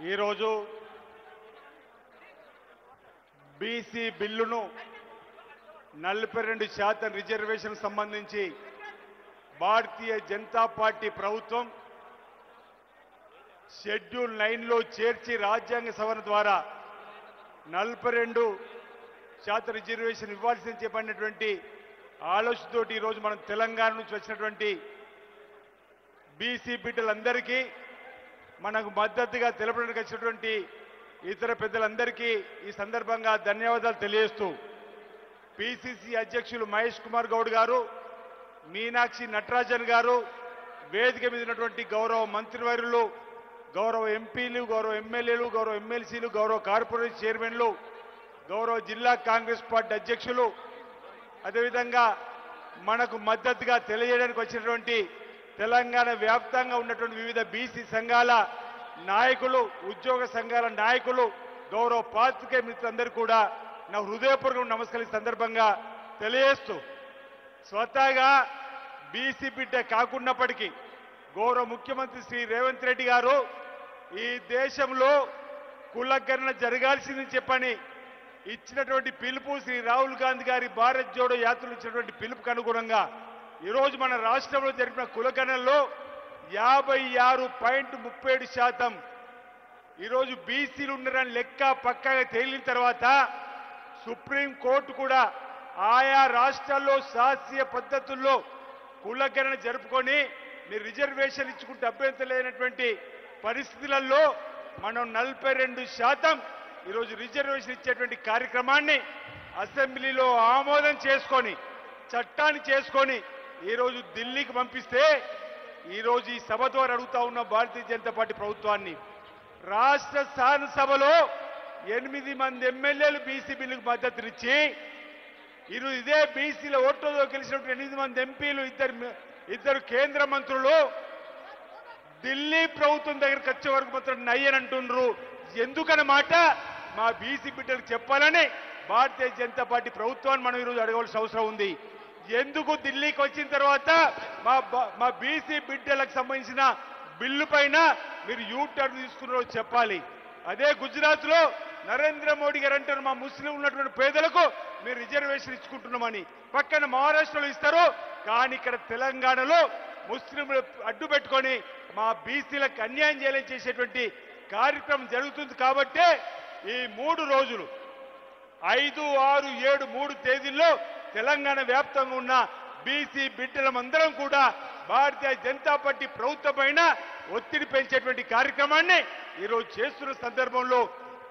ఈరోజు బీసీ బిల్లును 42% రిజర్వేషన్ సంబంధించి భారతీయ జనతా పార్టీ ప్రభుత్వం షెడ్యూల్ 9లో చేర్చి రాజ్యాంగ సవరణ ద్వారా 42% రిజర్వేషన్ ఇవ్వాల్సింది చెప్పినటువంటి ఆలోచనతోటి ఈరోజు మనం తెలంగాణ నుంచి వచ్చినటువంటి బీసీ బిడ్డలందరికీ మనకు మద్దతుగా తెలపడానికి వచ్చినటువంటి ఇతర పెద్దలందరికీ ఈ సందర్భంగా ధన్యవాదాలు తెలియజేస్తూ పిసిసి అధ్యక్షులు మహేష్ కుమార్ గౌడ్ గారు, మీనాక్షి నటరాజన్ గారు, వేదిక మీద ఉన్నటువంటి గౌరవ మంత్రివర్యులు, గౌరవ ఎంపీలు, గౌరవ ఎమ్మెల్యేలు, గౌరవ ఎమ్మెల్సీలు, గౌరవ కార్పొరేషన్ చైర్మన్లు, గౌరవ జిల్లా కాంగ్రెస్ పార్టీ అధ్యక్షులు, అదేవిధంగా మనకు మద్దతుగా తెలియజేయడానికి వచ్చినటువంటి తెలంగాణ వ్యాప్తంగా ఉన్నటువంటి వివిధ బీసీ సంఘాల నాయకులు, ఉద్యోగ సంఘాల నాయకులు, గౌరవ పాత్రికేయ మిత్రులందరూ కూడా నా హృదయపూర్వక నమస్కారం సందర్భంగా తెలియజేస్తూ స్వతహాగా బీసీ బిడ్డ కాకున్నప్పటికీ గౌరవ ముఖ్యమంత్రి శ్రీ రేవంత్ రెడ్డి గారు ఈ దేశంలో కులగణన జరగాల్సిందని చెప్పని ఇచ్చినటువంటి పిలుపు, శ్రీ రాహుల్ గాంధీ గారి భారత్ జోడో యాత్రలు ఇచ్చినటువంటి పిలుపుకు అనుగుణంగా ఈరోజు మన రాష్ట్రంలో జరిపిన కులగణనలో 56.37% ఈరోజు బీసీలు ఉన్నారని లెక్క పక్కాగా తేలిన తర్వాత సుప్రీంకోర్టు కూడా ఆయా రాష్ట్రాల్లో శాస్త్రీయ పద్ధతుల్లో కులగణన జరుపుకొని మీరు రిజర్వేషన్ ఇచ్చుకుంటే అభ్యంతరం లేనటువంటి పరిస్థితులలో మనం 42% ఈరోజు రిజర్వేషన్ ఇచ్చేటువంటి కార్యక్రమాన్ని అసెంబ్లీలో ఆమోదం చేసుకొని చట్టాన్ని చేసుకొని ఈరోజు ఢిల్లీకి పంపిస్తే ఈరోజు ఈ సభ ద్వారా అడుగుతా ఉన్న భారతీయ జనతా పార్టీ ప్రభుత్వాన్ని, రాష్ట్ర శాసనసభలో 8 మంది ఎమ్మెల్యేలు బీసీ బిల్లుకు మద్దతునిచ్చి ఈరోజు ఇదే బీసీల ఓట్లతో గెలిచినటువంటి 8 మంది ఎంపీలు, ఇద్దరు కేంద్ర మంత్రులు ఢిల్లీ ప్రభుత్వం దగ్గరికి వచ్చే వరకు మాత్రం నయ్యనంటున్నారు. ఎందుకన్నమాట మా బీసీ బిడ్డలకు చెప్పాలని భారతీయ జనతా పార్టీ ప్రభుత్వాన్ని మనం ఈరోజు అడగవలసిన అవసరం ఉంది. ఎందుకు ఢిల్లీకి వచ్చిన తర్వాత మా బీసీ బిడ్డలకు సంబంధించిన బిల్లు పైన మీరు యూటర్న్ తీసుకున్నారో చెప్పాలి. అదే గుజరాత్ లో నరేంద్ర మోడీ గారు అంటారు మా ముస్లిం ఉన్నటువంటి పేదలకు మీరు రిజర్వేషన్ ఇచ్చుకుంటున్నామని, పక్కన మహారాష్ట్రలో ఇస్తారు. కానీ ఇక్కడ తెలంగాణలో ముస్లింలు అడ్డు పెట్టుకొని మా బీసీలకు అన్యాయం చేయాలని చేసేటువంటి కార్యక్రమం జరుగుతుంది. కాబట్టే ఈ 3 రోజులు 5, 6, 7 3 తేదీల్లో తెలంగాణ వ్యాప్తంగా ఉన్న బీసీ బిడ్డలమందరం కూడా భారతీయ జనతా పార్టీ ప్రభుత్వం పైన ఒత్తిడి పెంచేటువంటి కార్యక్రమాన్ని ఈరోజు చేస్తున్న సందర్భంలో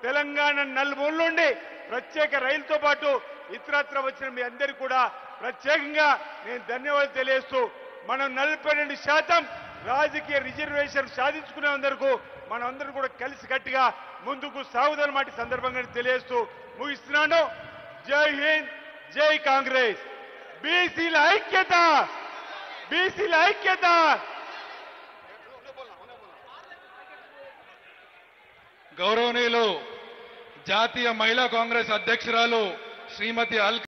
తెలంగాణ నలుమూల నుండి ప్రత్యేక రైలుతో పాటు ఇతరత్ర వచ్చిన మీ అందరికీ కూడా ప్రత్యేకంగా నేను ధన్యవాదాలు తెలియజేస్తూ మనం 42% రాజకీయ రిజర్వేషన్ సాధించుకునేందుకు మనం అందరం కూడా కలిసి గట్టిగా ముందుకు సాగుదన్నమాట సందర్భంగా తెలియజేస్తూ ముగిస్తున్నాను. జై హింద్, జై కాంగ్రెస్. బీసీల ఐక్యత, బీసీల ఐక్యత. గౌరవనీయులు జాతీయ మహిళా కాంగ్రెస్ అధ్యక్షురాలు శ్రీమతి